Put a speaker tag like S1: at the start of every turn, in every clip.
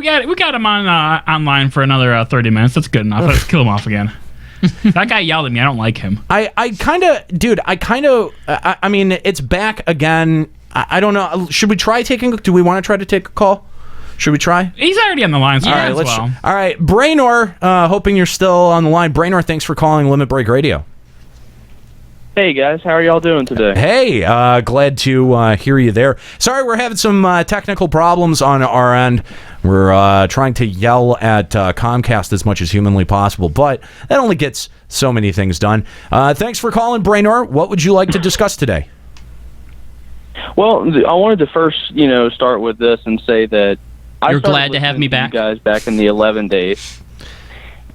S1: worry. We got him on online for another 30 minutes. That's good enough. Let's kill him off again. That guy yelled at me. I don't like him.
S2: I mean, it's back again. I don't know. Should we try taking? Do we want to try to take a call? Should we try?
S1: He's already on the line. So
S2: all right, all right, Brainor. Hoping you're still on the line. Brainor, thanks for calling Limit Break Radio.
S3: Hey guys, how are y'all doing today?
S2: Hey, glad to hear you there. Sorry, we're having some technical problems on our end. We're trying to yell at Comcast as much as humanly possible, but that only gets so many things done. Thanks for calling, Brainor. What would you like to discuss today?
S3: Well, I wanted to first, start with this and say that
S4: you're glad to have me back.
S3: You guys back in the 11 days.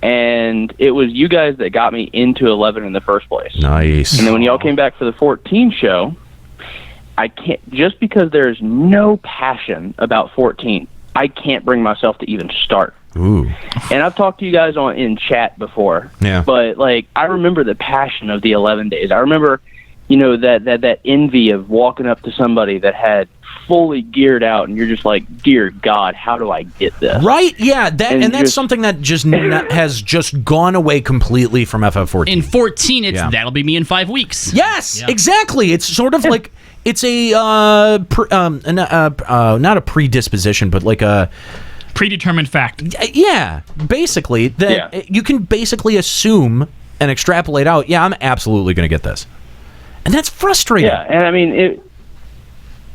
S3: And it was you guys that got me into 11 in the first place.
S2: Nice.
S3: And then when y'all came back for the 14 show, I can't, just because there's no passion about 14, I can't bring myself to even start.
S2: Ooh.
S3: And I've talked to you guys in chat before.
S2: Yeah.
S3: But I remember the passion of the 11 days. I remember, that envy of walking up to somebody that had fully geared out, and you're just like, dear God, how do I get this?
S2: Right? Yeah. That's something that just has just gone away completely from FF14.
S4: In 14, that'll be me in 5 weeks.
S2: Yes, exactly. It's sort of like it's a not a predisposition, but like a
S1: predetermined fact.
S2: Yeah, basically that you can basically assume and extrapolate out. Yeah, I'm absolutely going to get this. And that's frustrating.
S3: Yeah, and I mean,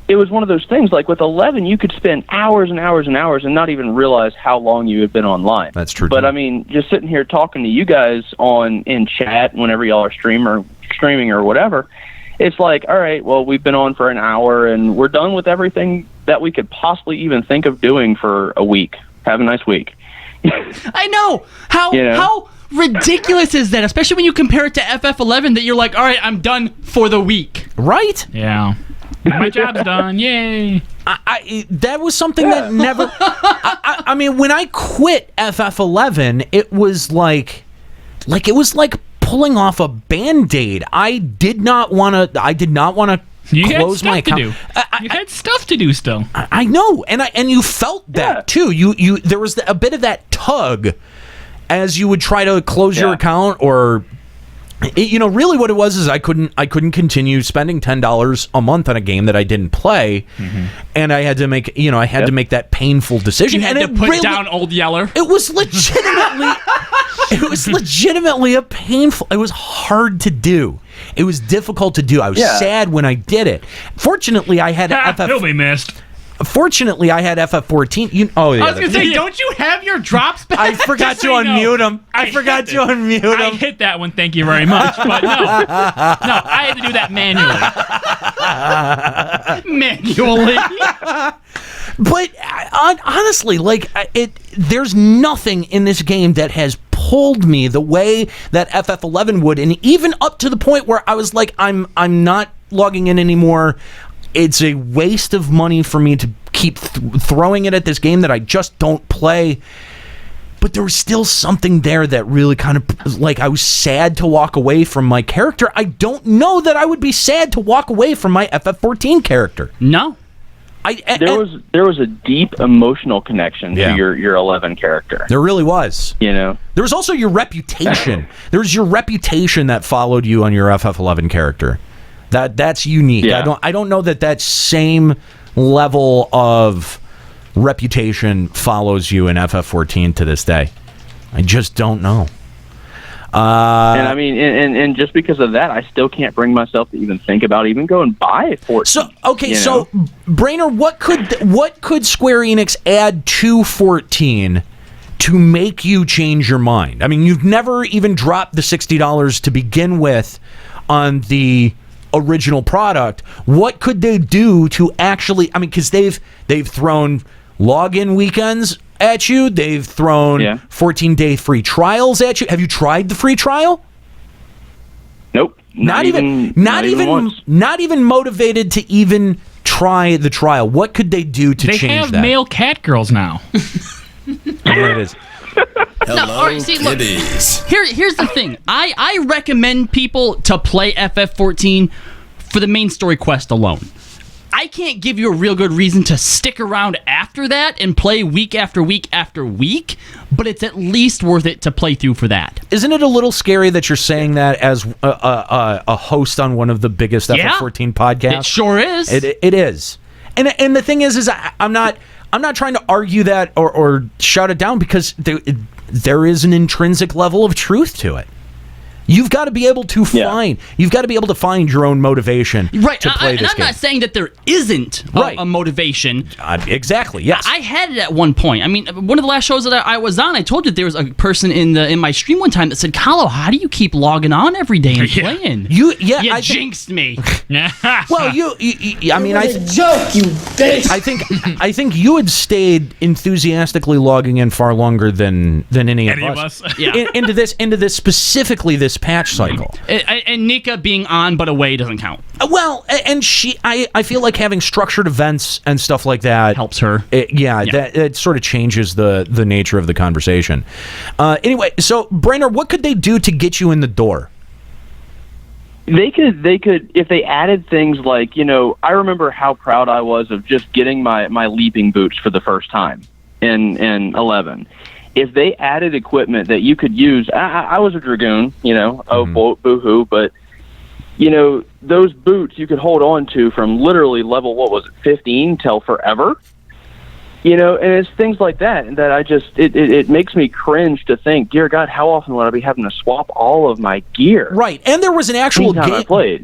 S3: it was one of those things, like with 11, you could spend hours and hours and hours and not even realize how long you had been online.
S2: That's true.
S3: But, I mean, just sitting here talking to you guys in chat whenever y'all are streaming or whatever, it's like, all right, well, we've been on for an hour, and we're done with everything that we could possibly even think of doing for a week. Have a nice week.
S4: I know! How ridiculous is that, especially when you compare it to FF11, that you're like, all right, I'm done for the week.
S2: Right?
S1: Yeah. My job's done. Yay.
S2: That was something that never... I mean, when I quit FF11, it was like it was like pulling off a Band-Aid. I did not want to close my account.
S1: You had stuff to do still.
S2: I know, and you felt that too. You there was a bit of that tug as you would try to close your account, or really what it was is I couldn't continue spending $10 a month on a game that I didn't play, and I had to make to make that painful decision.
S1: You had to put down Old Yeller.
S2: It was legitimately a painful. It was hard to do. It was difficult to do. I was sad when I did it. Fortunately, I had
S1: He'll be missed.
S2: Fortunately, I had FF14.
S1: I was going to say, don't you have your drops back?
S2: I forgot to unmute him. I forgot to unmute him.
S1: I hit that one, thank you very much. But no, I had to do that manually.
S2: But honestly, there's nothing in this game that has pulled me the way that FF11 would, and even up to the point where I was like, I'm not logging in anymore. It's a waste of money for me to keep throwing it at this game that I just don't play. But there was still something there that really kind of, I was sad to walk away from my character. I don't know that I would be sad to walk away from my FF14 character.
S4: No.
S3: There was a deep emotional connection to your 11 character.
S2: There really was.
S3: There
S2: was also your reputation. There was your reputation that followed you on your FF11 character. That's unique.
S3: Yeah.
S2: I don't know that same level of reputation follows you in FF14 to this day. I just don't know.
S3: And I mean, and just because of that, I still can't bring myself to even think about even going buy 14.
S2: So Brainor, what could Square Enix add to 14 to make you change your mind? I mean, you've never even dropped the $60 to begin with on the original product. What could they do to actually? I mean, because they've thrown login weekends at you. They've thrown 14-day free trials at you. Have you tried the free trial?
S3: Nope. Not even
S2: motivated to even try the trial. What could they do to change that?
S1: They have male cat girls now.
S2: There it is.
S5: Hello,
S4: look, here's the thing. I recommend people to play FF14 for the main story quest alone. I can't give you a real good reason to stick around after that and play week after week after week, but it's at least worth it to play through for that.
S2: Isn't it a little scary that you're saying that as a host on one of the biggest FF14 podcasts?
S4: It sure is.
S2: It is. And the thing is I'm not trying to argue that or shout it down, because there is an intrinsic level of truth to it. You've got to be able to find. You've got to be able to find your own motivation to play this game.
S4: I'm not saying that there isn't a motivation.
S2: Exactly. Yes.
S4: I had it at one point. I mean, one of the last shows that I was on, I told you there was a person in my stream one time that said, "Kahlo, how do you keep logging on every day and playing?"
S2: You
S4: jinxed me.
S2: Well, I mean, I
S5: joke, you bitch.
S2: I think you had stayed enthusiastically logging in far longer than any of us.
S4: Yeah.
S2: Into this specifically this patch cycle.
S4: And Nika being on but away doesn't count.
S2: Well, and I feel like having structured events and stuff like that
S4: helps her.
S2: That sort of changes the nature of the conversation. Anyway, so Brainor, what could they do to get you in the door?
S3: They could if they added things like, I remember how proud I was of just getting my leaping boots for the first time in 11. If they added equipment that you could use, I was a Dragoon, boo-hoo, but, those boots you could hold on to from literally level, 15 till forever. And it's things like that I just, it makes me cringe to think, dear God, how often would I be having to swap all of my gear?
S2: Right, and there was an actual gameplay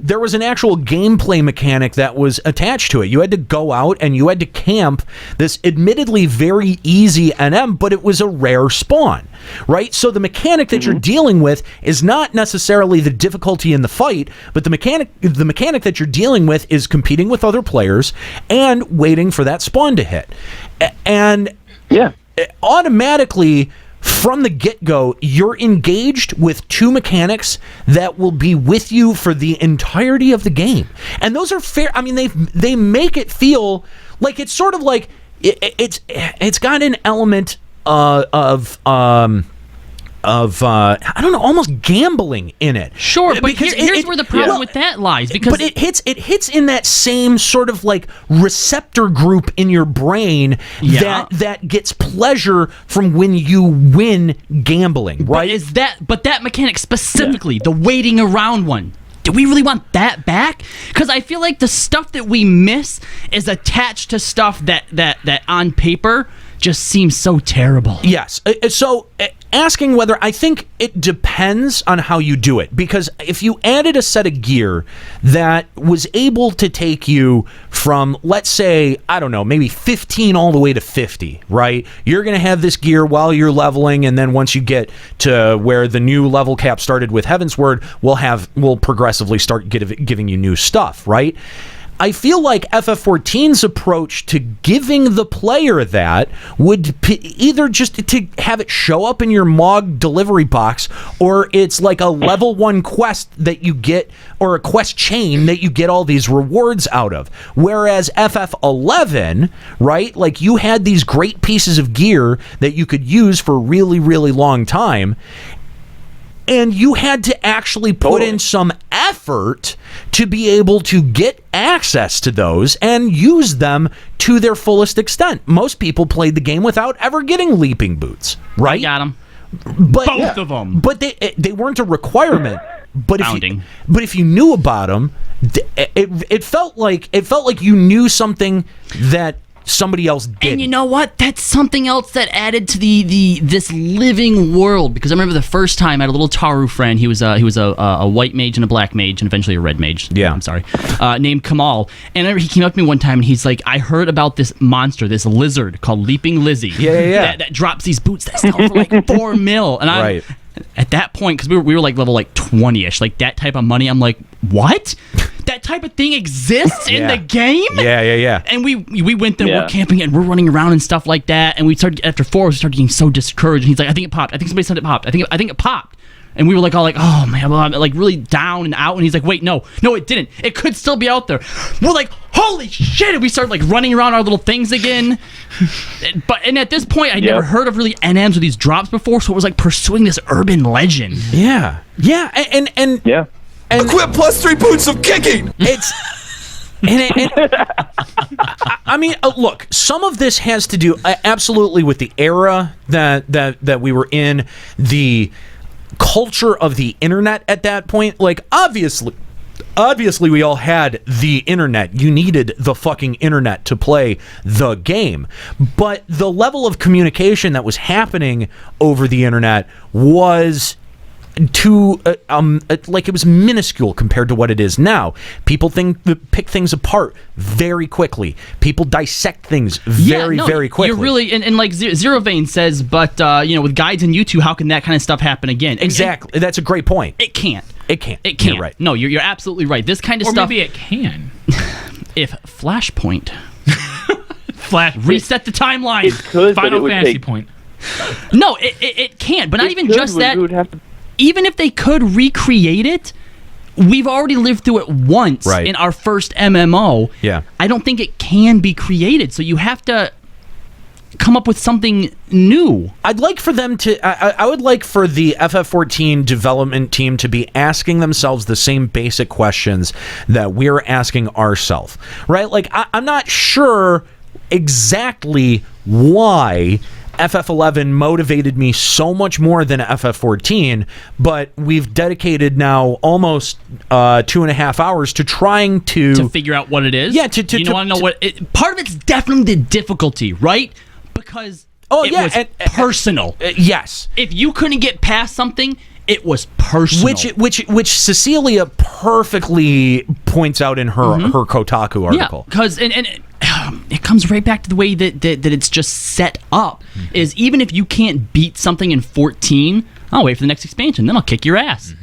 S2: mechanic that was attached to it. You had to go out and you had to camp this admittedly very easy NM, but it was a rare spawn, right? So the mechanic that you're dealing with is not necessarily the difficulty in the fight, but the mechanic that you're dealing with is competing with other players and waiting for that spawn to hit. And automatically, from the get-go, you're engaged with two mechanics that will be with you for the entirety of the game. And those are fair. I mean, they make it feel like it's sort of like it's got an element of I don't know, almost gambling in it.
S4: Sure, but here's where the problem with that lies. Because
S2: it hits in that same sort of like receptor group in your brain that gets pleasure from when you win gambling, right?
S4: But that mechanic specifically, the waiting around one, do we really want that back? Because I feel like the stuff that we miss is attached to stuff that on paper just seems so terrible.
S2: Yes. So asking whether, I think it depends on how you do it, because if you added a set of gear that was able to take you from, let's say, I don't know, maybe 15 all the way to 50, right? You're going to have this gear while you're leveling, and then once you get to where the new level cap started with Heavensward, we'll progressively start giving you new stuff, right? I feel like FF14's approach to giving the player that would either just to have it show up in your MOG delivery box, or it's like a level 1 quest that you get, or a quest chain that you get all these rewards out of. Whereas FF11, right, like you had these great pieces of gear that you could use for a really, really long time, and you had to actually put in some effort to be able to get access to those and use them to their fullest extent. Most people played the game without ever getting leaping boots, right?
S4: I got them.
S2: Both
S4: of them.
S2: But they weren't a requirement. But if you knew about them, it felt like you knew something that somebody else did.
S4: And you know what? That's something else that added to this living world. Because I remember the first time I had a little Taru friend. He was a white mage and a black mage and eventually a red mage.
S2: Yeah,
S4: I'm sorry. Named Kamal. And I remember he came up to me one time and he's like, "I heard about this monster, this lizard called Leaping Lizzie.
S2: Yeah.
S4: That drops these boots that sell for like $4 million." And I'm
S2: right.
S4: At that point, because we were like level like 20-ish, like that type of money, I'm like, what? That type of thing exists in the game?
S2: Yeah.
S4: And we went there, we're camping and we're running around and stuff like that. And we started, after 4, we started getting so discouraged. And he's like, I think it popped. I think somebody said it popped. I think it popped. And we were like all like, oh man, well, I'm like really down and out. And he's like, wait, no, it didn't. It could still be out there. We're like, holy shit! And we started like running around our little things again. And at this point, I never heard of really NMs with these drops before, so it was like pursuing this urban legend.
S2: Yeah, and
S5: equip +3 boots of kicking.
S2: I mean, look, some of this has to do absolutely with the era that we were in, the culture of the internet at that point. Like, obviously we all had the internet. You needed the fucking internet to play the game. But the level of communication that was happening over the internet was like it was minuscule compared to what it is now. People pick things apart very quickly. People dissect things very quickly.
S4: You're really and like Zero Vein says, but with guides and YouTube, how can that kind of stuff happen again?
S2: Exactly. That's a great point.
S4: It can't.
S2: It can't.
S4: You're
S2: right.
S4: No, you're absolutely right. This kind of stuff.
S1: Or maybe it can.
S4: If Flashpoint
S1: reset the timeline.
S3: It could,
S1: Final
S3: but it
S1: Fantasy
S3: would
S1: point.
S4: No, it can't. But not even just that.
S3: We would have to.
S4: Even if they could recreate it, we've already lived through it once in our first MMO.
S2: Yeah.
S4: I don't think it can be created. So you have to come up with something new.
S2: I'd like for them to. I would like for the FF14 development team to be asking themselves the same basic questions that we're asking ourselves, right? Like, I'm not sure exactly why FF11 motivated me so much more than FF14, but we've dedicated now almost 2.5 hours to trying to
S4: figure out what it is.
S2: Yeah,
S4: you want to know what part of it's definitely the difficulty, right? Because it was personal.
S2: Yes.
S4: If you couldn't get past something, it was personal.
S2: Which Cecilia perfectly points out in her Kotaku article.
S4: Yeah, because it comes right back to the way that it's just set up. Is even if you can't beat something in 14, I'll wait for the next expansion, then I'll kick your ass.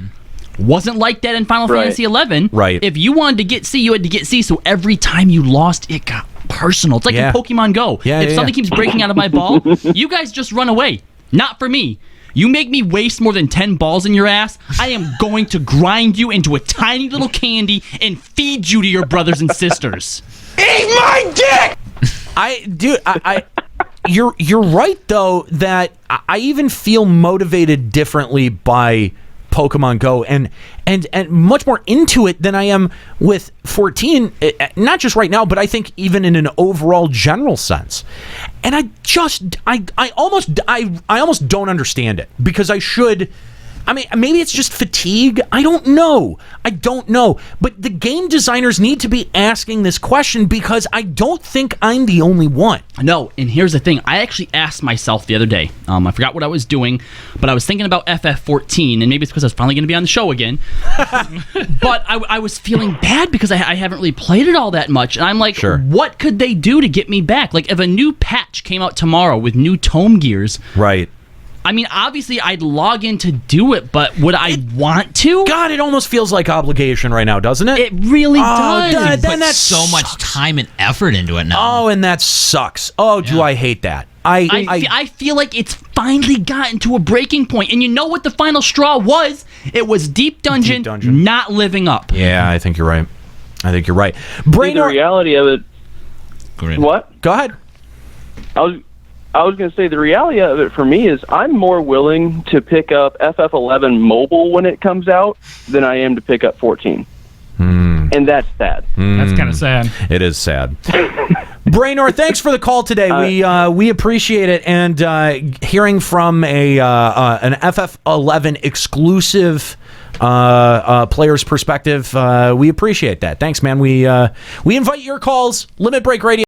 S4: Wasn't like that in Final Fantasy 11.
S2: Right.
S4: If you wanted to get C, you had to get C. So every time you lost, it got personal. It's like in Pokemon Go. If something keeps breaking out of my ball, you guys just run away. Not for me. You make me waste more than 10 balls in your ass, I am going to grind you into a tiny little candy and feed you to your brothers and sisters.
S2: Eat my dick! You're right though that I even feel motivated differently by Pokemon Go and much more into it than I am with 14, not just right now, but I think even in an overall general sense. And I almost don't understand it because I should. I mean, maybe it's just fatigue. I don't know. But the game designers need to be asking this question because I don't think I'm the only one.
S4: No, and here's the thing. I actually asked myself the other day. I forgot what I was doing, but I was thinking about FF14, and maybe it's because I was finally going to be on the show again. But I was feeling bad because I haven't really played it all that much. And I'm like, what could they do to get me back? Like, if a new patch came out tomorrow with new tome gears.
S2: Right.
S4: I mean, obviously, I'd log in to do it, but would I want to?
S2: God, it almost feels like obligation right now, doesn't it?
S4: It really does.
S5: Then that's so much time and effort into it now.
S2: Oh, and that sucks. Oh, do I hate that.
S4: I feel like it's finally gotten to a breaking point. And you know what the final straw was? It was Deep Dungeon not living up.
S2: Yeah, I think you're right.
S3: Brainor, the reality of it... What?
S2: Go ahead.
S3: I was going to say the reality of it for me is I'm more willing to pick up FF11 mobile when it comes out than I am to pick up 14. And that's sad.
S1: That's kind of sad.
S2: It is sad. Brainor, thanks for the call today. We appreciate it, and hearing from an FF11 exclusive player's perspective, we appreciate that. Thanks, man. We invite your calls. Limit Break Radio.